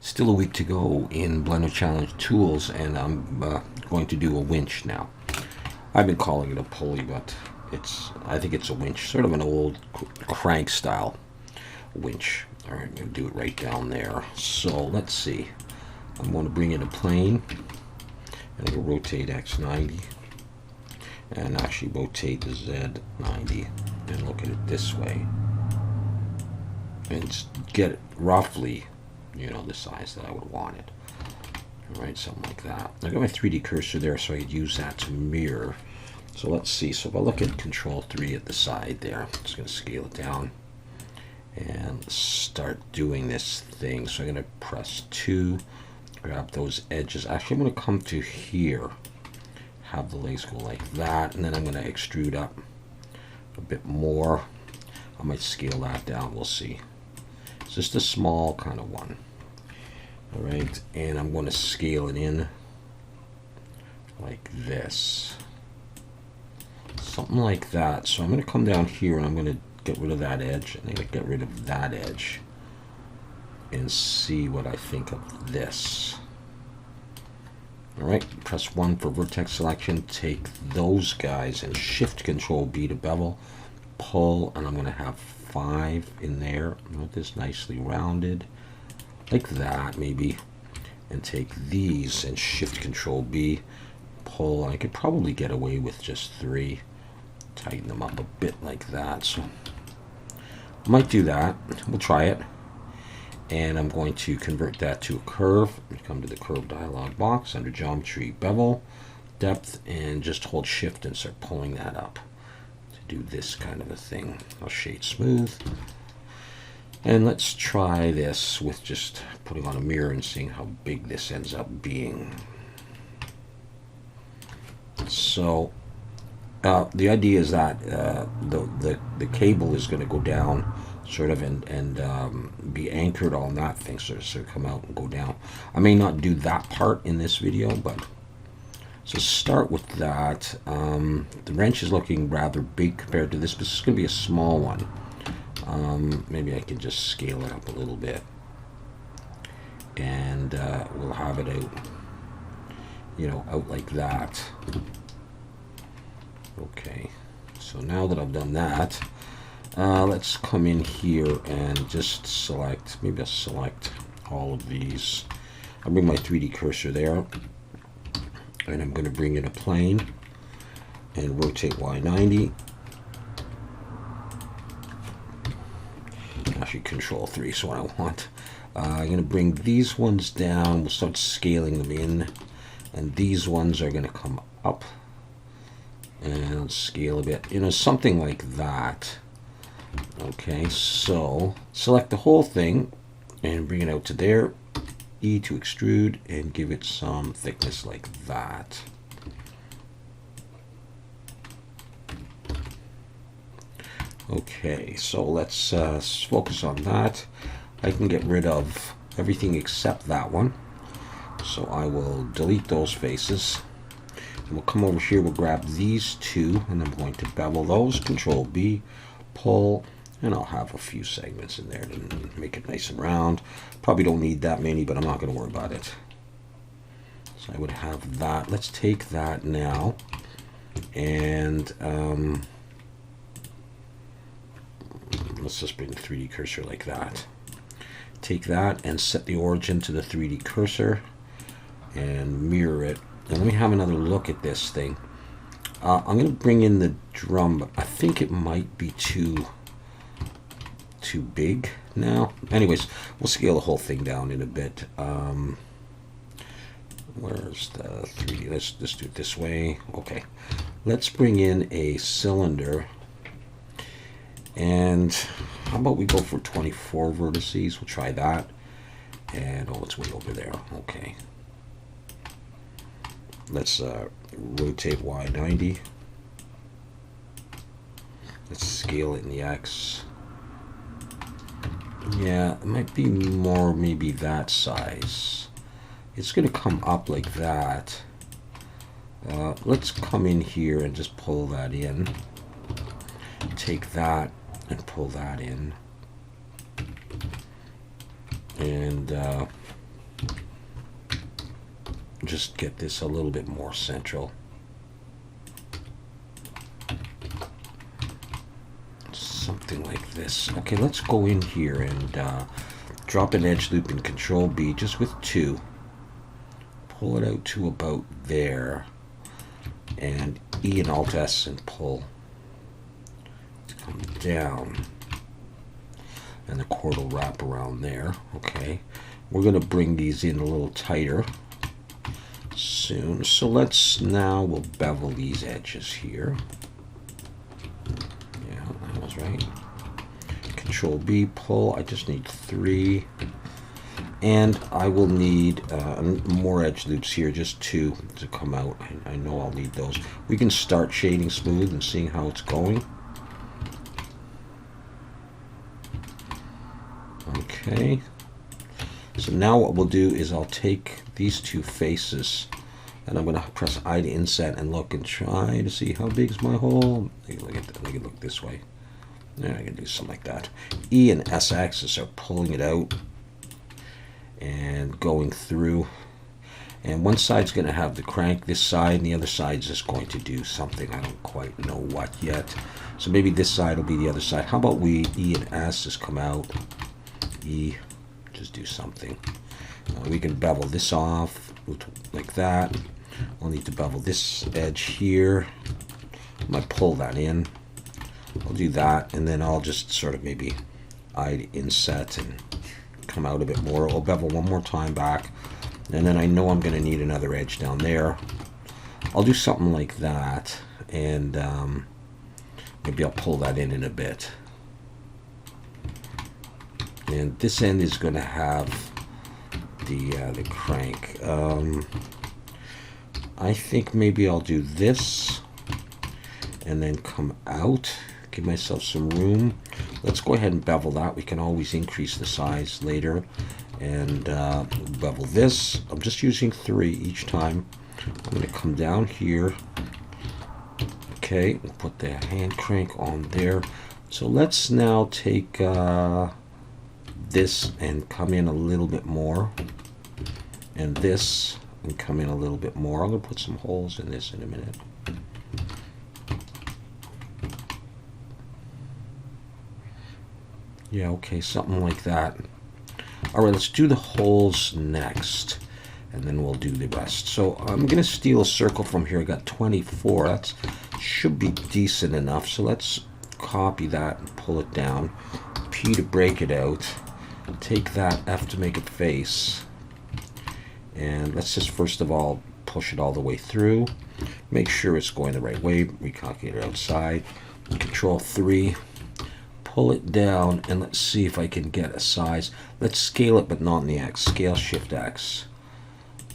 Still a week to go in Blender Challenge tools, and I'm going to do a winch now. I've been calling it a pulley, but I think it's a winch, sort of an old crank style winch. All right, I'm going to do it right down there. So let's see. I'm going to bring in a plane, and I'm going to rotate X90, and actually rotate the Z90, and look at it this way, and get it roughly, the size that I would want it. All right, something like that. I got my 3D cursor there, so I could use that to mirror. So let's see. So if I look at Control 3 at the side there, I'm just going to scale it down and start doing this thing. So I'm going to press 2, grab those edges. Actually, I'm going to come to here, have the legs go like that, and then I'm going to extrude up a bit more. I might scale that down. We'll see. It's just a small kind of one. All right, and I'm going to scale it in like this, something like that. So I'm going to come down here, and I'm going to get rid of that edge, and I'm going to get rid of that edge, and see what I think of this. All right, press 1 for vertex selection. Take those guys and Shift Control B to bevel, pull, and I'm going to have 5 in there. I want this nicely rounded, like that maybe, and take these and Shift Control B, pull. I could probably get away with just 3, tighten them up a bit like that. So I might do that. We'll try it. And I'm going to convert that to a curve. Come to the curve dialog box under geometry, bevel, depth, and just hold Shift and start pulling that up to do this kind of a thing. I'll shade smooth. And let's try this with just putting on a mirror and seeing how big this ends up being. So the idea is that the cable is going to go down sort of and be anchored on that thing, so to come out and go down. I may not do that part in this video, but so start with that. The wrench is looking rather big compared to this, but this is going to be a small one. Maybe I can just scale it up a little bit, and we'll have it out, out like that. Okay, so now that I've done that, let's come in here and just select, maybe I'll select all of these. I'll bring my 3D cursor there, and I'm going to bring in a plane and rotate Y90. Actually, Control 3 is what I want. I'm going to bring these ones down. We'll start scaling them in, and these ones are going to come up and scale a bit, something like that. Okay, so select the whole thing and bring it out to there. E to extrude and give it some thickness like that. Okay, so let's focus on that. I can get rid of everything except that one. So I will delete those faces. And we'll come over here, we'll grab these two, and I'm going to bevel those, Control B, pull, and I'll have a few segments in there to make it nice and round. Probably don't need that many, but I'm not going to worry about it. So I would have that. Let's take that now, and let's just bring the 3D cursor like that. Take that and set the origin to the 3D cursor and mirror it. And let me have another look at this thing. I'm going to bring in the drum, but I think it might be too big now. Anyways, we'll scale the whole thing down in a bit. Where's the 3D? Let's just do it this way. Okay, let's bring in a cylinder. And how about we go for 24 vertices? We'll try that. And oh, it's way over there. Okay. Let's rotate Y90. Let's scale it in the X. Yeah, it might be more maybe that size. It's going to come up like that. Let's come in here and just pull that in. Take that and pull that in. And just get this a little bit more central. Something like this. Okay, let's go in here and drop an edge loop in Control B just with 2. Pull it out to about there. And E and Alt S and pull. Come down. And the cord will wrap around there. Okay. We're going to bring these in a little tighter soon. So we'll bevel these edges here. Yeah, that was right. Control B, pull. I just need 3. And I will need more edge loops here, just 2 to come out. I know I'll need those. We can start shading smooth and seeing how it's going. Okay. So now what we'll do is I'll take these 2 faces and I'm going to press I to inset and look and try to see how big is my hole. Look at that. Look this way. Yeah, I can do something like that. E and S axis are pulling it out and going through. And one side's going to have the crank this side, and the other side's just going to do something. I don't quite know what yet. So maybe this side will be the other side. How about we E and S just come out. E, just do something. We can bevel this off like that. I'll need to bevel this edge here. I might pull that in. I'll do that, and then I'll just sort of maybe I to inset and come out a bit more. I'll bevel one more time back, and then I know I'm going to need another edge down there. I'll do something like that, and maybe I'll pull that in a bit. And this end is going to have the crank. I think maybe I'll do this and then come out, give myself some room. Let's go ahead and bevel that. We can always increase the size later. And bevel this. I'm just using 3 each time. I'm going to come down here. Okay, we'll put the hand crank on there. So let's now take this and come in a little bit more. And this and come in a little bit more. I'm going to put some holes in this in a minute. Yeah, okay, something like that. All right, let's do the holes next, and then we'll do the rest. So I'm going to steal a circle from here. I got 24. That should be decent enough. So let's copy that and pull it down. P to break it out. Take that, F to make it face. And let's just first of all push it all the way through. Make sure it's going the right way. Recalculate it outside. Control 3. Pull it down, and let's see if I can get a size. Let's scale it, but not in the X. Scale Shift X.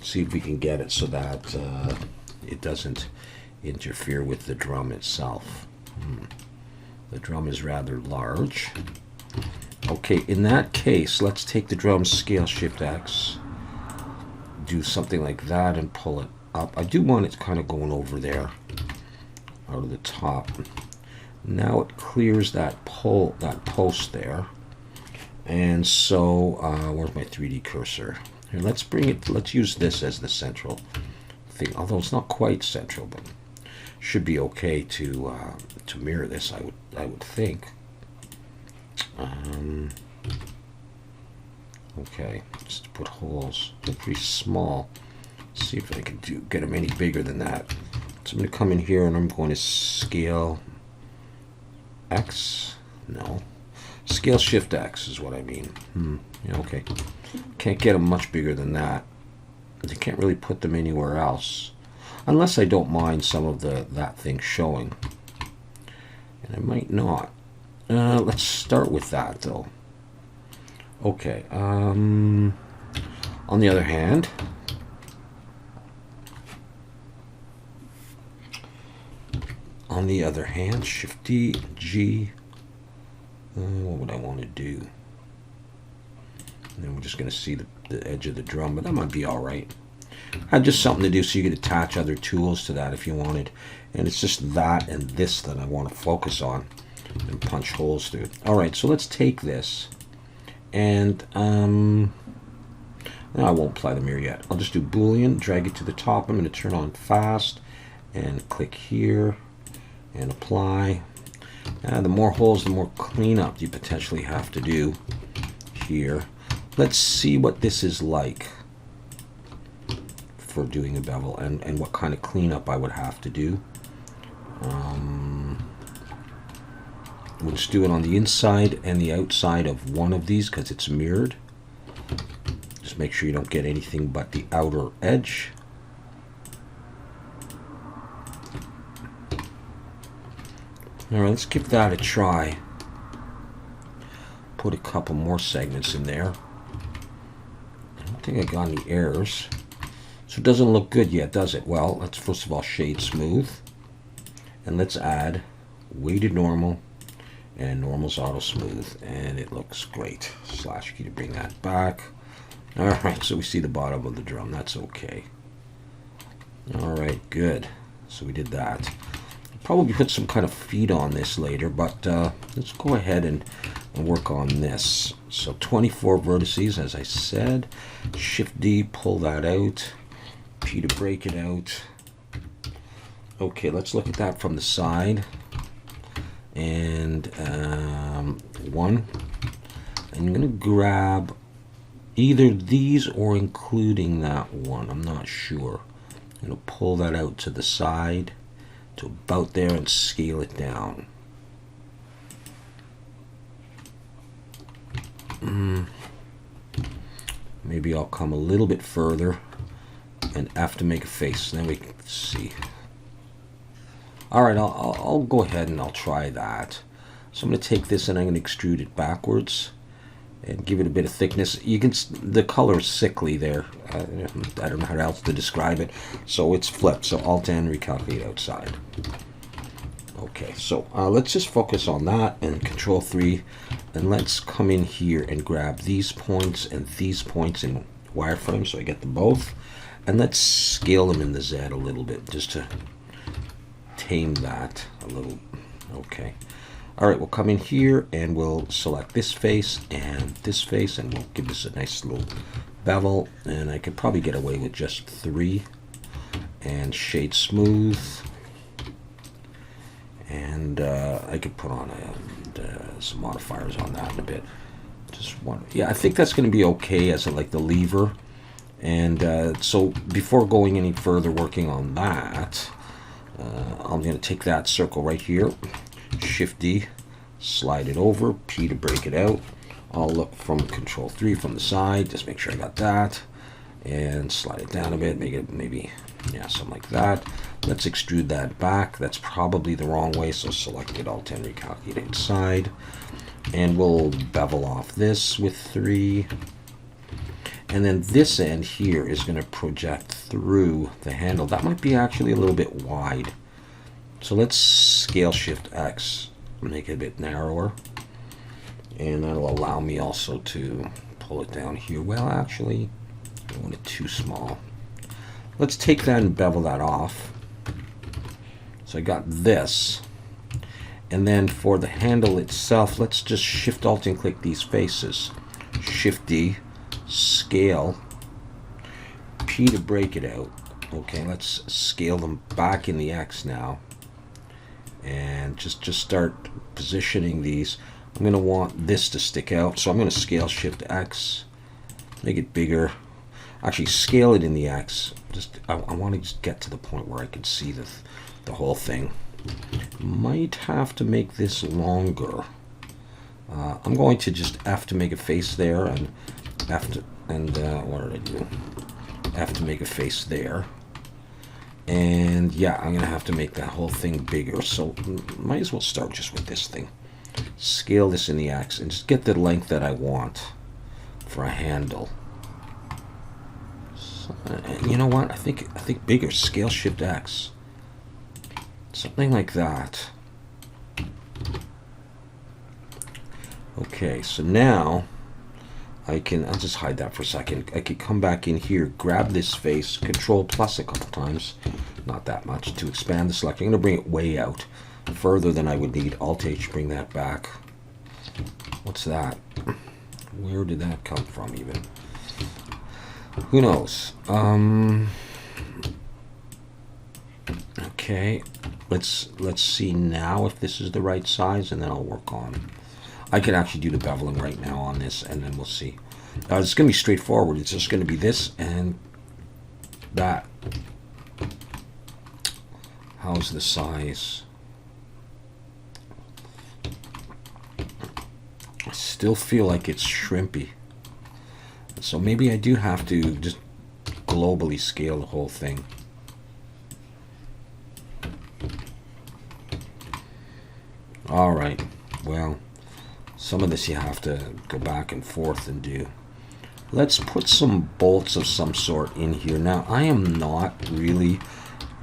See if we can get it so that it doesn't interfere with the drum itself. The drum is rather large. Okay, in that case, let's take the drum, Scale Shift X, do something like that, and pull it up. I do want it kind of going over there, out of the top. Now it clears that post there. And so, where's my 3D cursor? Here, let's bring it, let's use this as the central thing. Although it's not quite central, but should be okay to mirror this, I would think. Okay, just put holes. They're pretty small. Let's see if I can get them any bigger than that. So I'm going to come in here and I'm going to scale X. No, scale Shift X is what I mean. Yeah, okay. Can't get them much bigger than that. I can't really put them anywhere else, unless I don't mind some of that thing showing. And I might not. Let's start with that though. Okay. On the other hand, Shift D, G. What would I want to do? And then we're just going to see the edge of the drum, but that might be all right. Just something to do so you could attach other tools to that if you wanted. And it's just that and this that I want to focus on and punch holes through. All right, so let's take this, and I'm I won't apply the mirror yet. I'll just do Boolean, drag it to the top. I'm going to turn on fast and click here and apply. The more holes, the more cleanup you potentially have to do here. Let's see what this is like for doing a bevel and what kind of cleanup I would have to do. We'll just do it on the inside and the outside of one of these because it's mirrored. Just make sure you don't get anything but the outer edge. Alright, let's give that a try. Put a couple more segments in there. I don't think I got any errors. So it doesn't look good yet, does it? Well, let's first of all shade smooth. And let's add weighted normal and normal's auto smooth. And it looks great. Slash key to bring that back. Alright, so we see the bottom of the drum. That's okay. Alright, good. So we did that. Probably put some kind of feed on this later, but let's go ahead and work on this. So 24 vertices, as I said. Shift D, pull that out. P to break it out. Okay, let's look at that from the side. And one. I'm going to grab either these or including that one. I'm not sure. I'm going to pull that out to the side to about there and scale it down. Maybe I'll come a little bit further and have to make a face. Then we can see. Alright, I'll go ahead and I'll try that. So I'm going to take this and I'm going to extrude it backwards and give it a bit of thickness. You can, the color is sickly there. I don't know how else to describe it. So it's flipped. So Alt N, recalculate outside. Okay, so let's just focus on that and Control 3, and let's come in here and grab these points and these points in wireframe so I get them both, and let's scale them in the Z a little bit just to tame that a little. Okay. All right, we'll come in here and we'll select this face and we'll give this a nice little bevel, and I could probably get away with just 3 and shade smooth, and I could put on some modifiers on that in a bit. Just one, yeah, I think that's going to be okay as like the lever. And so before going any further working on that, I'm going to take that circle right here, Shift D, slide it over, P to break it out. I'll look from Control 3 from the side, just make sure I got that, and slide it down a bit, make it maybe, yeah, something like that. Let's extrude that back. That's probably the wrong way, so select it, Alt 10, recalculate inside, and we'll bevel off this with 3. And then this end here is going to project through the handle. That might be actually a little bit wide. So let's scale Shift X, make it a bit narrower. And that'll allow me also to pull it down here. Well, actually, I want it too small. Let's take that and bevel that off. So I got this. And then for the handle itself, let's just Shift Alt and click these faces. Shift D, scale, P to break it out. Okay, let's scale them back in the X now. And just start positioning these. I'm going to want this to stick out, so I'm going to scale Shift X, make it bigger. Actually, scale it in the X. I want to just get to the point where I can see the whole thing. Might have to make this longer. I'm going to just have to make a face there, and what did I do? Have to make a face there. And yeah, I'm gonna have to make that whole thing bigger, so might as well start just with this thing. Scale this in the X and just get the length that I want for a handle. So, you know what? I think bigger. Scale Shift X. Something like that. Okay, so now I'll just hide that for a second. I could come back in here, grab this face, Control plus a couple times, not that much, to expand the selection. I'm going to bring it way out, further than I would need. Alt H, bring that back. What's that? Where did that come from even? Who knows? Okay, let's see now if this is the right size, and then I'll work on. I could actually do the beveling right now on this, and then we'll see. It's going to be straightforward. It's just going to be this and that. How's the size? I still feel like it's shrimpy. So maybe I do have to just globally scale the whole thing. All right, well, some of this you have to go back and forth and do. Let's put some bolts of some sort in here. Now, I am not really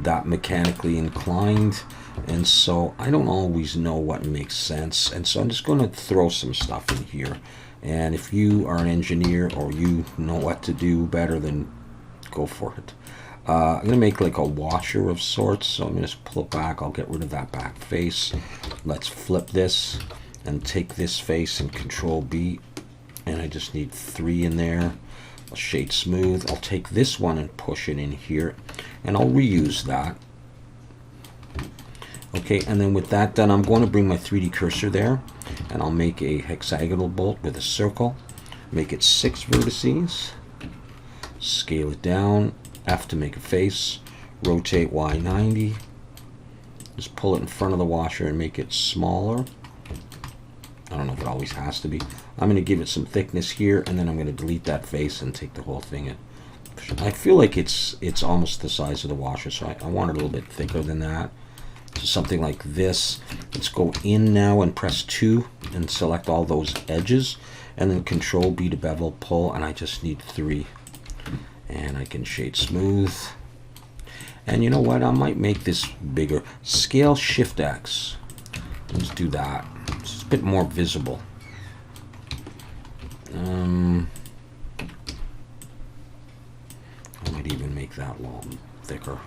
that mechanically inclined, and so I don't always know what makes sense, and so I'm just going to throw some stuff in here. And if you are an engineer or you know what to do better, then go for it. I'm going to make like a washer of sorts, so I'm going to just pull it back. I'll get rid of that back face. Let's flip this and take this face and Control B, and I just need 3 in there. I'll shade smooth. I'll take this one and push it in here, and I'll reuse that. Okay, and then with that done, I'm going to bring my 3D cursor there, and I'll make a hexagonal bolt with a circle. Make it 6 vertices. Scale it down. F to make a face. Rotate Y 90. Just pull it in front of the washer and make it smaller. I don't know if it always has to be. I'm going to give it some thickness here, and then I'm going to delete that face and take the whole thing in. I feel like it's almost the size of the washer, so I want it a little bit thicker than that. So something like this. Let's go in now and press 2 and select all those edges, and then Control B to bevel, pull, and I just need 3. And I can shade smooth. And you know what? I might make this bigger. Scale Shift X. Let's do that. It's a bit more visible. I might even make that long, thicker.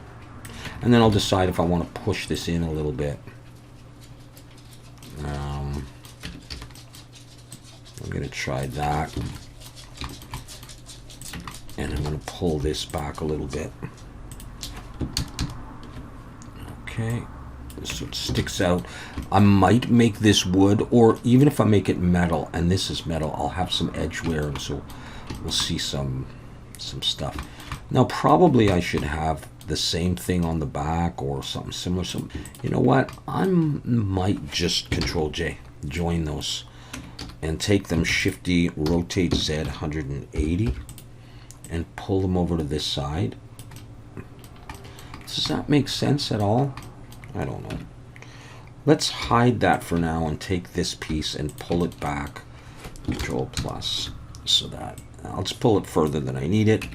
And then I'll decide if I want to push this in a little bit. I'm going to try that. And I'm going to pull this back a little bit. Okay. So it sticks out. I might make this wood, or even if I make it metal, and this is metal, I'll have some edge wear, and so we'll see some stuff. Now, probably I should have the same thing on the back or something similar. So, you know what? I might just Control J, join those, and take them Shift-D, rotate Z 180, and pull them over to this side. Does that make sense at all? I don't know. Let's hide that for now and take this piece and pull it back. Control plus, so that I'll just pull it further than I need it.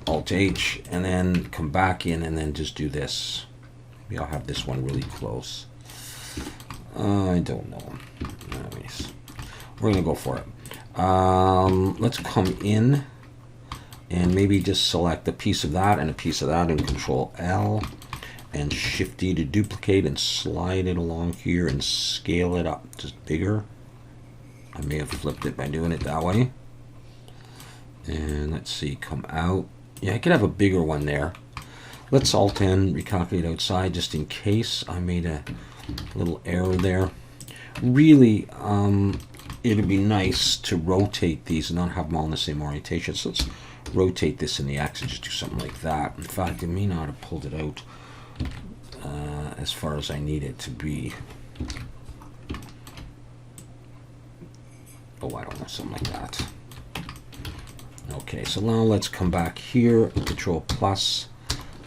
Alt H, and then come back in and then just do this. Maybe I'll have this one really close. I don't know. Anyways, we're gonna go for it. Let's come in and maybe just select a piece of that and a piece of that, and Control L and Shift D to duplicate and slide it along here and scale it up just bigger. I may have flipped it by doing it that way. And let's see, come out. Yeah, I could have a bigger one there. Let's Alt N, recalculate outside, just in case I made a little error there. Really, it'd be nice to rotate these and not have them all in the same orientation. So let's rotate this in the X and just do something like that. In fact, I may not have pulled it out as far as I need it to be. Oh, I don't know, something like that. Okay, so now let's come back here, Control plus.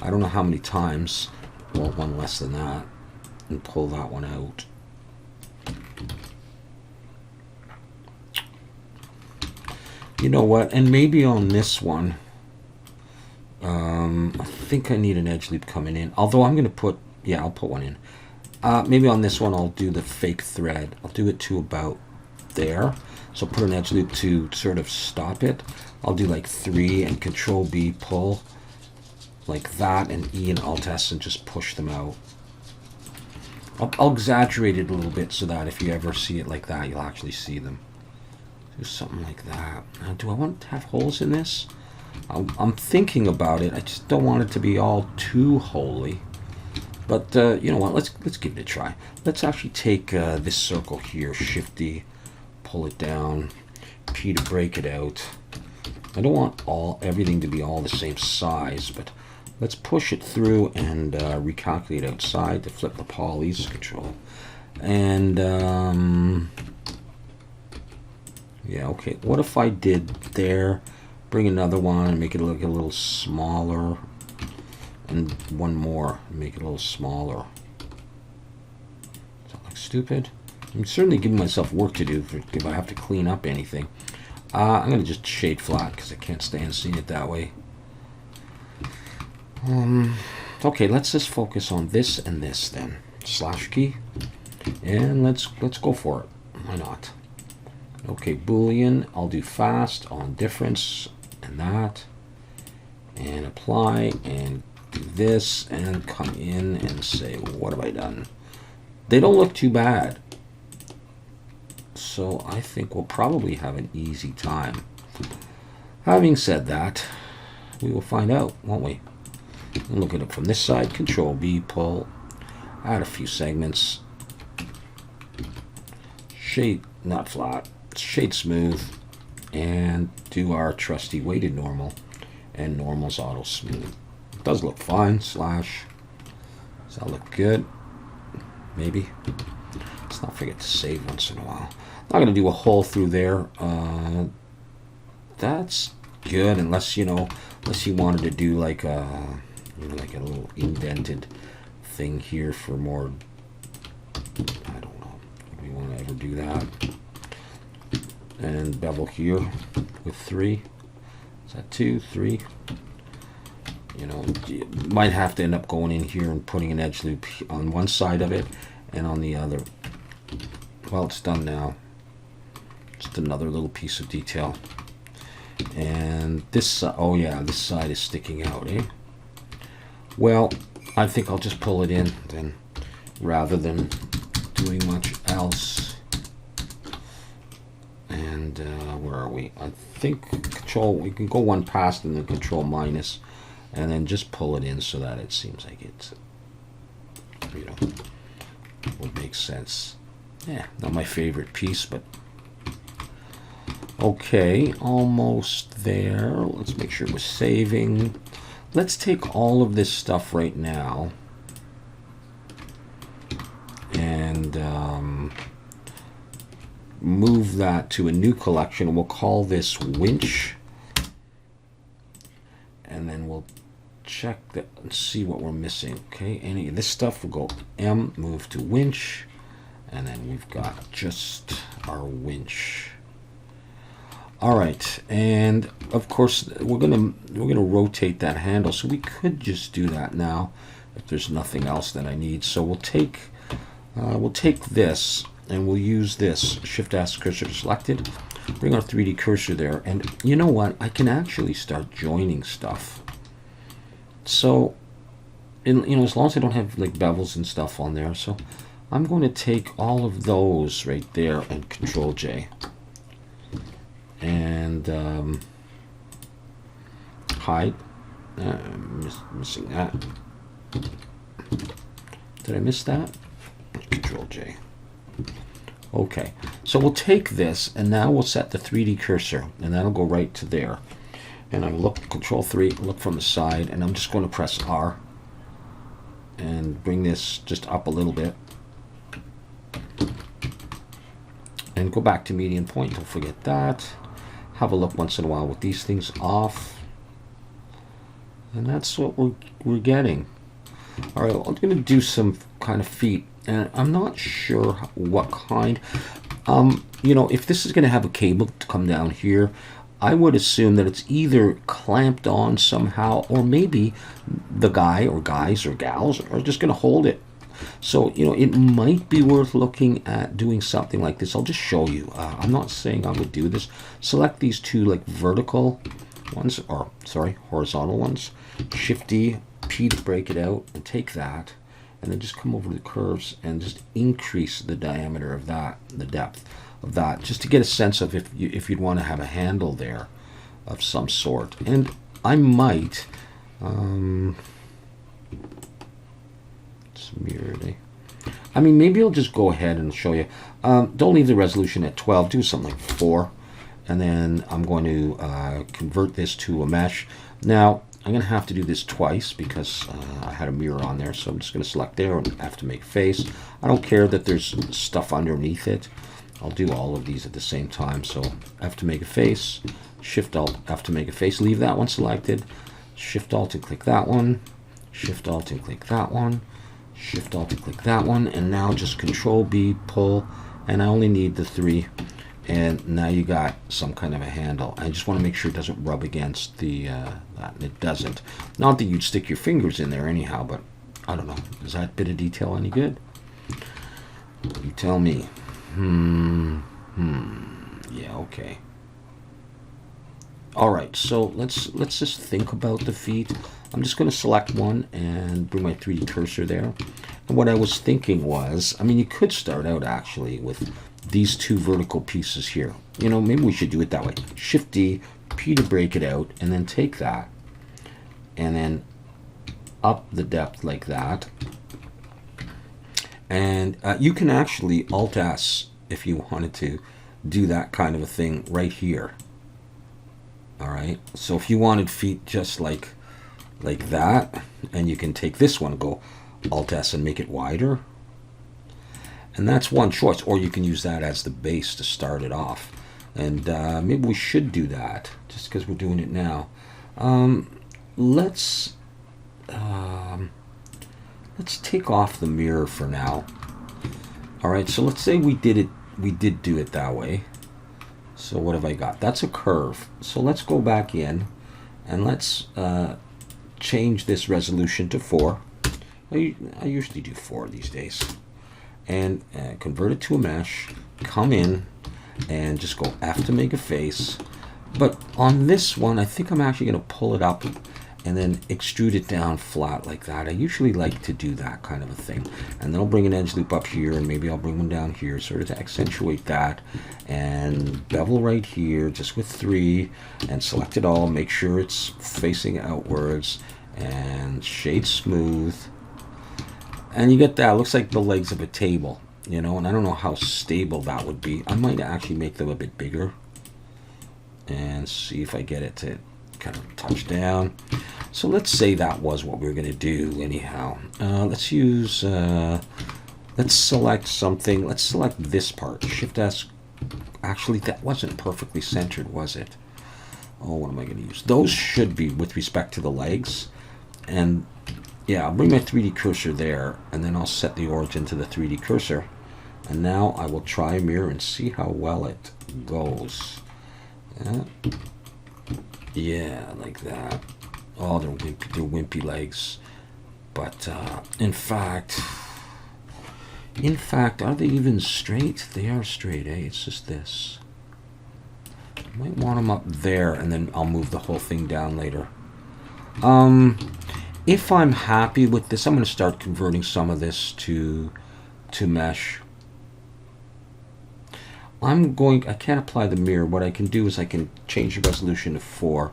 I don't know how many times, well, one less than that, and pull that one out. You know what, and maybe on this one, I think I need an edge loop coming in, although I'm going to put, yeah, I'll put one in. Maybe on this one I'll do the fake thread. I'll do it to about there. So put an edge loop to sort of stop it. I'll do like 3 and Control B, pull like that, and E and Alt S and just push them out. I'll exaggerate it a little bit so that if you ever see it like that, you'll actually see them. Do something like that. Now, do I want to have holes in this? I'm thinking about it. I just don't want it to be all too holy. But you know what? Let's give it a try. Let's actually take this circle here, Shift-D, pull it down, P to break it out. I don't want everything to be all the same size, but let's push it through and recalculate outside to flip the polys, Control. And yeah, okay. What if I did there, bring another one and make it look a little smaller, and one more, make it a little smaller. Does that look stupid? I'm certainly giving myself work to do if I have to clean up anything. I'm going to just shade flat because I can't stand seeing it that way. Okay, let's just focus on this and this then. Slash key. And let's go for it. Why not? Okay, Boolean. I'll do fast on difference and that. And apply and do this and come in and say, what have I done? They don't look too bad. So I think we'll probably have an easy time. Having said that, we will find out, won't we? We'll look at it from this side. Control B, pull, add a few segments. Shade, not flat, shade smooth, and do our trusty weighted normal, and normal's auto smooth. It does look fine. Slash. Does that look good? Maybe. Let's not forget to save once in a while. Not going to do a hole through there. That's good, unless you wanted to do like a like a little indented thing here for more. I don't know. Do we want to ever do that? And bevel here with 3. Is that 2, 3? You know, you might have to end up going in here and putting an edge loop on one side of it and on the other. Well, it's done now. Just another little piece of detail. And this, oh yeah, this side is sticking out, eh? Well, I think I'll just pull it in then, rather than doing much else. And where are we? I think Control, we can go one past and then Control minus, and then just pull it in so that it seems like it's, you know, would make sense. Yeah, not my favorite piece, but okay, almost there. Let's make sure we're saving. Let's take all of this stuff right now and move that to a new collection. We'll call this Winch, and then we'll check that and see what we're missing. Okay, any of this stuff will go M, move to Winch, and then we've got just our winch. All right, and of course we're gonna rotate that handle, so we could just do that now if there's nothing else that I need. So we'll take this and we'll use this Shift S cursor selected, bring our 3D cursor there, and you know what? I can actually start joining stuff. So, as long as I don't have like bevels and stuff on there, so I'm going to take all of those right there and Control J. And hide. Missing that. Did I miss that? Control J. Okay, so we'll take this and now we'll set the 3D cursor, and that'll go right to there. And I look, Control 3, look from the side, and I'm just going to press R and bring this just up a little bit. And go back to median point, don't forget that. Have a look once in a while with these things off. And that's what we're getting. All right, I'm going to do some kind of feet, and I'm not sure what kind. If this is going to have a cable to come down here, I would assume that it's either clamped on somehow, or maybe the guy or guys or gals are just going to hold it. So, it might be worth looking at doing something like this. I'll just show you. I'm not saying I would do this. Select these two like vertical ones, or sorry, horizontal ones. Shift D, P to break it out, and take that, and then just come over to the curves and just increase the diameter of that, the depth of that, just to get a sense of if you'd want to have a handle there of some sort. And I might, it's mirrored, eh? I mean, maybe I'll just go ahead and show you. Don't leave the resolution at 12. Do something like 4. And then I'm going to convert this to a mesh. Now, I'm going to have to do this twice because I had a mirror on there. So I'm just going to select there and have to make a face. I don't care that there's stuff underneath it. I'll do all of these at the same time. So I have to make a face. Shift-Alt, have to make a face. Leave that one selected. Shift-Alt and click that one. Shift-Alt and click that one. Shift-Alt and click that one. And now just Control-B, pull. And I only need the 3. And now you got some kind of a handle. I just want to make sure it doesn't rub against the that. And it doesn't. Not that you'd stick your fingers in there anyhow, but I don't know. Is that bit of detail any good? You tell me. Yeah, okay. All right, so let's just think about the feet. I'm just going to select one and bring my 3D cursor there. And what I was thinking was, I mean, you could start out actually with these 2 vertical pieces here. You know, maybe we should do it that way. Shift D, P to break it out, and then take that and then up the depth like that. And you can actually Alt S if you wanted to do that kind of a thing right here. All right, so if you wanted feet just like that, and you can take this one, go Alt S and make it wider. And that's one choice, or you can use that as the base to start it off. And maybe we should do that just because we're doing it now. Let's take off the mirror for now. All right, so let's say we did do it that way. So what have I got? That's a curve. So let's go back in and let's change this resolution to 4. I usually do 4 these days. And convert it to a mesh. Come in and just go F to make a face. But on this one, I think I'm actually going to pull it up and then extrude it down flat like that. I usually like to do that kind of a thing. And then I'll bring an edge loop up here, and maybe I'll bring one down here sort of to accentuate that. And bevel right here just with 3 and select it all. Make sure it's facing outwards and shade smooth. And you get that. It looks like the legs of a table, you know, and I don't know how stable that would be. I might actually make them a bit bigger and see if I get it to kind of touch down. So let's say that was what we were going to do anyhow. Let's use, let's select something. Let's select this part. Shift S. Actually, that wasn't perfectly centered, was it? Oh, what am I going to use? Those should be with respect to the legs. And yeah, I'll bring my 3D cursor there, and then I'll set the origin to the 3D cursor. And now I will try a mirror and see how well it goes. Yeah, like that. Oh, they're wimpy legs. But in fact, are they even straight? They are straight, eh? It's just this. I might want them up there, and then I'll move the whole thing down later. If I'm happy with this, I'm going to start converting some of this to mesh. I can't apply the mirror. What I can do is I can change the resolution to 4,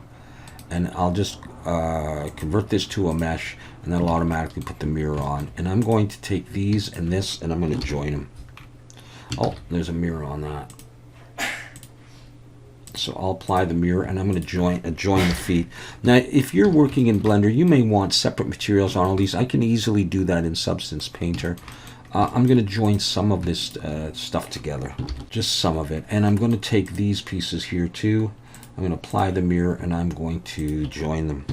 and I'll just convert this to a mesh, and that'll automatically put the mirror on. And I'm going to take these and this, and I'm going to join them. Oh, there's a mirror on that. So I'll apply the mirror, and I'm going to join the feet. Now, if you're working in Blender, you may want separate materials on all these. I can easily do that in Substance Painter. I'm going to join some of this stuff together, just some of it. And I'm going to take these pieces here too. I'm going to apply the mirror, and I'm going to join them.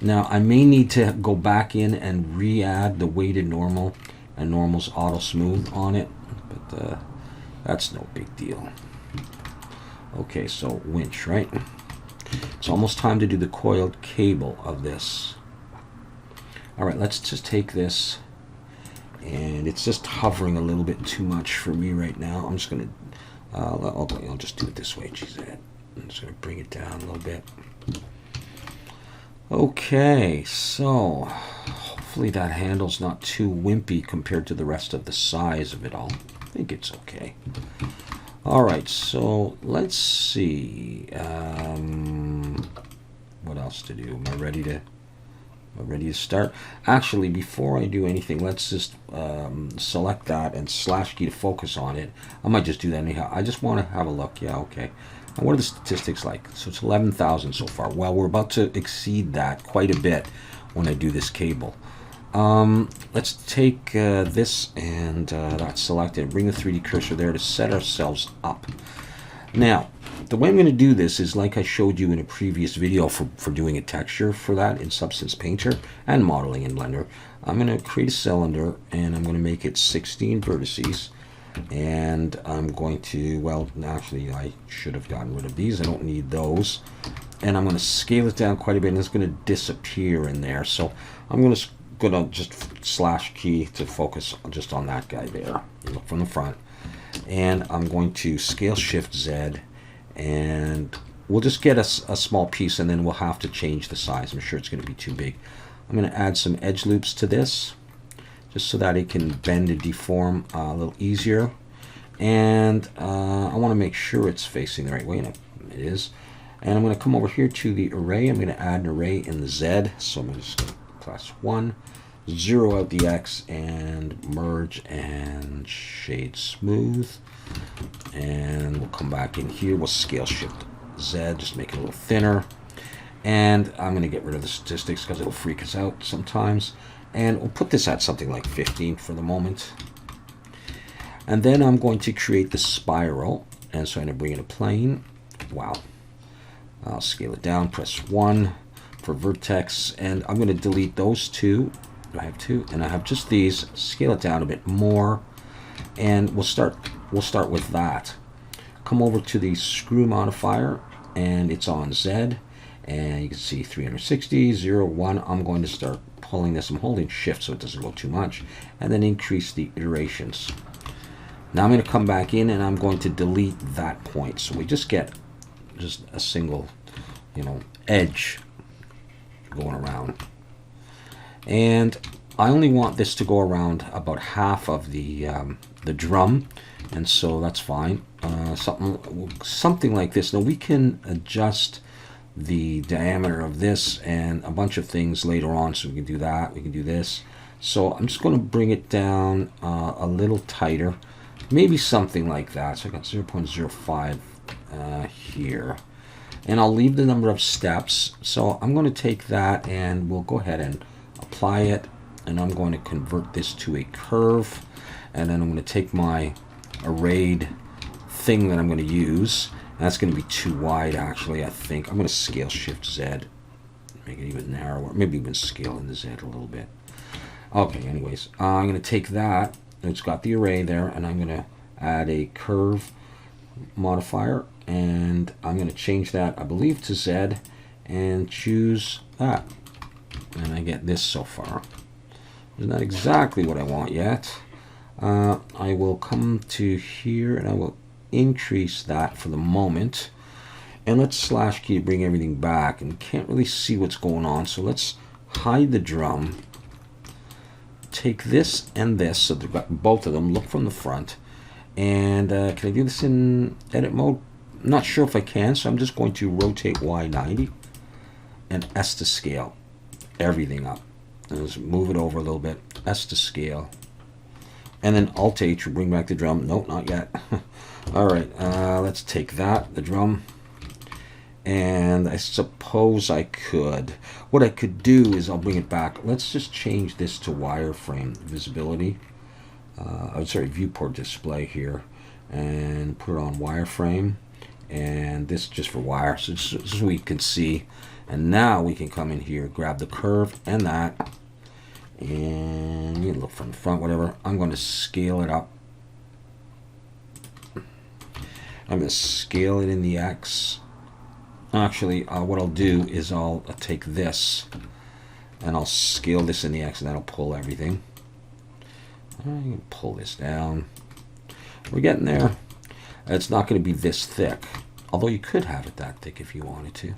Now, I may need to go back in and re-add the weighted normal and normal's auto smooth on it, but that's no big deal. Okay, so winch, right? It's almost time to do the coiled cable of this. All right, let's just take this, and it's just hovering a little bit too much for me right now. I'm just gonna, I'll just do it this way. Geez, I'm just gonna bring it down a little bit. Okay, so hopefully that handle's not too wimpy compared to the rest of the size of it all. I think it's okay. All right, so let's see. else to do. Am I ready to start? Actually, before I do anything, let's just select that and slash key to focus on it. I might just do that anyhow. I just want to have a look. Yeah, okay. And what are the statistics like? So it's 11,000 so far. Well, we're about to exceed that quite a bit when I do this cable. Let's take this and that's selected. Bring the 3D cursor there to set ourselves up. Now, the way I'm going to do this is like I showed you in a previous video for doing a texture for that in Substance Painter and modeling in Blender. I'm going to create a cylinder and I'm going to make it 16 vertices. And I'm going to, well, actually I should have gotten rid of these. I don't need those. And I'm going to scale it down quite a bit and it's going to disappear in there. So I'm going to just slash key to focus just on that guy there. Look from the front. And I'm going to scale shift Z and we'll just get a small piece and then we'll have to change the size. I'm sure it's going to be too big. I'm going to add some edge loops to this just so that it can bend and deform a little easier. And I want to make sure it's facing the right way, and it is. And I'm going to come over here to the array. I'm going to add an array in the Z. So I'm just going to class 1, 0 out the X, and merge and shade smooth. And we'll come back in here. We'll scale shift Z, just make it a little thinner. And I'm going to get rid of the statistics because it'll freak us out sometimes. And we'll put this at something like 15 for the moment. And then I'm going to create the spiral. And so I'm going to bring in a plane. Wow. I'll scale it down, press 1 for vertex. And I'm going to delete those two. I have two. And I have just these. Scale it down a bit more. And we'll start with that. Come over to the screw modifier. And it's on Z. And you can see 360, 0, 1. I'm going to start pulling this. I'm holding shift so it doesn't go too much. And then increase the iterations. Now I'm going to come back in and I'm going to delete that point. So we just get just a single, edge going around. And I only want this to go around about half of the drum. And so that's fine. Something like this. Now we can adjust the diameter of this and a bunch of things later on, so we can do that, we can do this. So I'm just going to bring it down a little tighter, maybe something like that. So I got 0.05 here, and I'll leave the number of steps. So I'm going to take that and we'll go ahead and apply it, and I'm going to convert this to a curve, and then I'm going to take my arrayed thing that I'm going to use. That's going to be too wide, actually, I think. I'm going to scale shift Z, make it even narrower, maybe even scale in the Z a little bit. Okay, anyways, I'm going to take that. It's got the array there, and I'm going to add a curve modifier, and I'm going to change that, I believe, to Z, and choose that. And I get this so far. It's not exactly what I want yet. I will come to here, and I will increase that for the moment, and let's slash key to bring everything back, and can't really see what's going on, so let's hide the drum, take this and this, so they've got both of them. Look from the front, and can I do this in edit mode? I'm not sure if I can, so I'm just going to rotate Y 90 and S to scale everything up, and just move it over a little bit, S to scale, and then Alt H will bring back the drum. Nope, not yet. Alright, let's take that, the drum, and I suppose I could. What I could do is I'll bring it back. Let's just change this to wireframe visibility. Viewport display here, and put it on wireframe, and this just for wire, so we can see. And now we can come in here, grab the curve and that, and you look from the front, whatever. I'm going to scale it up. I'm going to scale it in the X. Actually, what I'll do is I'll take this and I'll scale this in the X, and that'll pull everything. I'm going to pull this down. We're getting there. It's not going to be this thick, although you could have it that thick if you wanted to.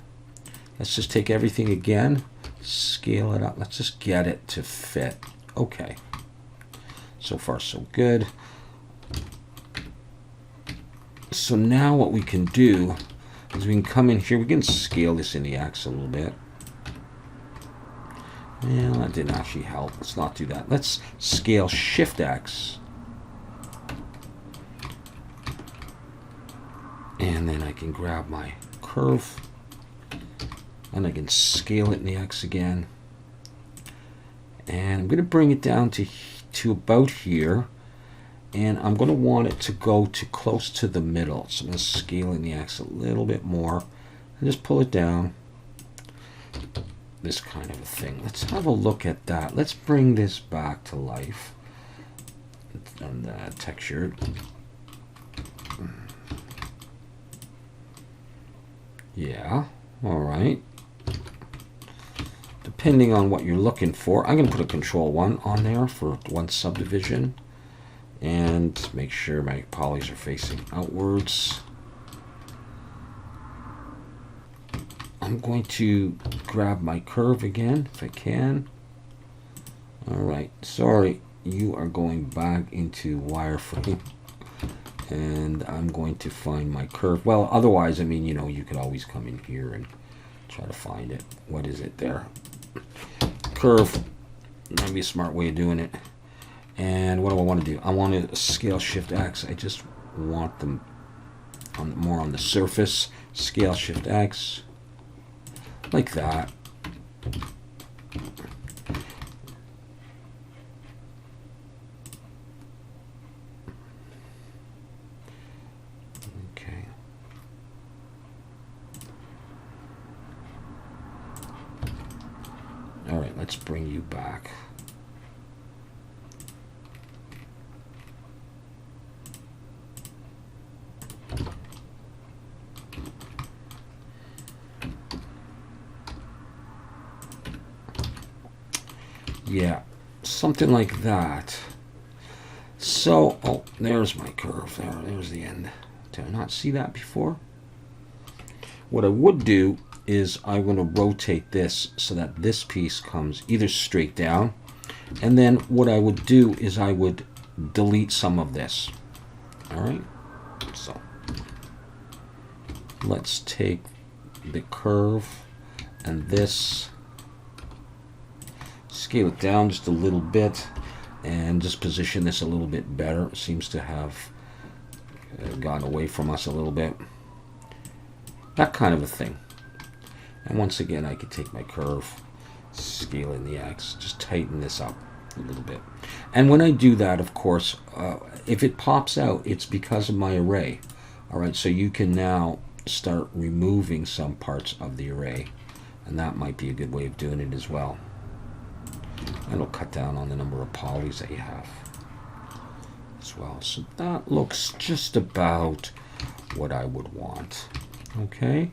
Let's just take everything again, scale it up. Let's just get it to fit. Okay. So far, so good. So now what we can do is we can come in here. We can scale this in the X a little bit. Well, that didn't actually help. Let's not do that. Let's scale Shift X. And then I can grab my curve. And I can scale it in the X again. And I'm going to bring it down to about here. And I'm going to want it to go to close to the middle. So I'm going to scale in the X a little bit more. And just pull it down. This kind of a thing. Let's have a look at that. Let's bring this back to life. And texture. Yeah, all right. Depending on what you're looking for, I'm going to put a control 1 on there for one subdivision. And make sure my polys are facing outwards. I'm going to grab my curve again, if I can. All right, sorry, you are going back into wireframe. And I'm going to find my curve. Well, otherwise, I mean, you know, you could always come in here and try to find it. What is it there? Curve. Might be a smart way of doing it. And what do I want to do? I want to scale Shift X. I just want them more on the surface. Scale Shift X. Like that. Okay. All right, let's bring you back. Yeah, something like that. So, oh, there's my curve. There's the end. Did I not see that before? What I would do is I'm going to rotate this so that this piece comes either straight down, and then what I would do is I would delete some of this. All right. So let's take the curve and this. Scale it down just a little bit and just position this a little bit better. It seems to have gone away from us a little bit. That kind of a thing. And once again, I could take my curve, scale in the X, just tighten this up a little bit. And when I do that, of course, if it pops out, it's because of my array. All right, so you can now start removing some parts of the array. And that might be a good way of doing it as well. And it'll cut down on the number of polys that you have as well. So that looks just about what I would want. Okay.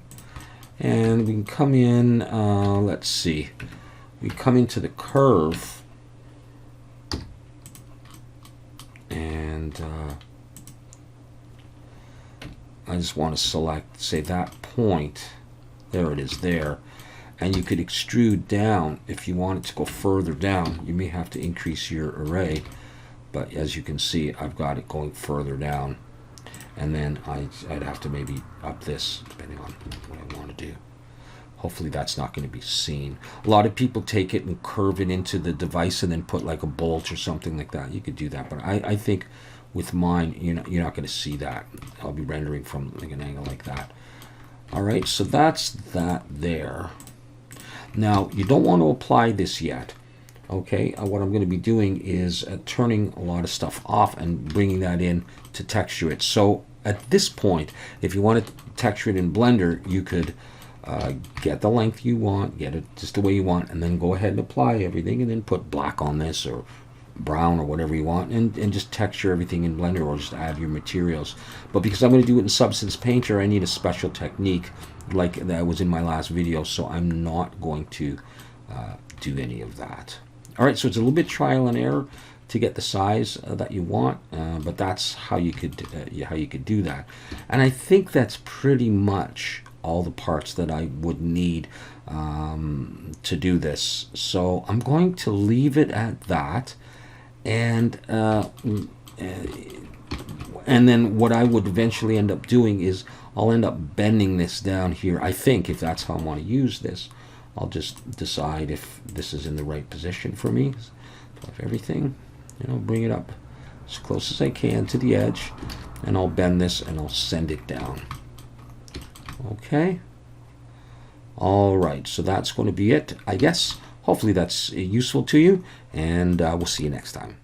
And we can come in, let's see. We come into the curve. And I just want to select, say, that point. There it is there. And you could extrude down if you want it to go further down. You may have to increase your array, but as you can see, I've got it going further down. And then I'd have to maybe up this, depending on what I want to do. Hopefully that's not going to be seen. A lot of people take it and curve it into the device and then put like a bolt or something like that. You could do that, but I think with mine, you're not going to see that. I'll be rendering from like an angle like that. All right, so that's that there. Now, you don't want to apply this yet, okay? What I'm going to be doing is turning a lot of stuff off and bringing that in to texture it. So at this point, if you want to texture it in Blender, you could get the length you want, get it just the way you want, and then go ahead and apply everything, and then put black on this or brown or whatever you want, and just texture everything in Blender, or just add your materials. But because I'm going to do it in Substance Painter, I need a special technique like that was in my last video, so I'm not going to do any of that. All right, so it's a little bit trial and error to get the size that you want, but that's how you could do that. And I think that's pretty much all the parts that I would need to do this. So I'm going to leave it at that, and then what I would eventually end up doing is I'll end up bending this down here, I think, if that's how I want to use this. I'll just decide if this is in the right position for me. So if everything, bring it up as close as I can to the edge, and I'll bend this and I'll send it down. Okay. All right, so that's going to be it, I guess. Hopefully that's useful to you, and we'll see you next time.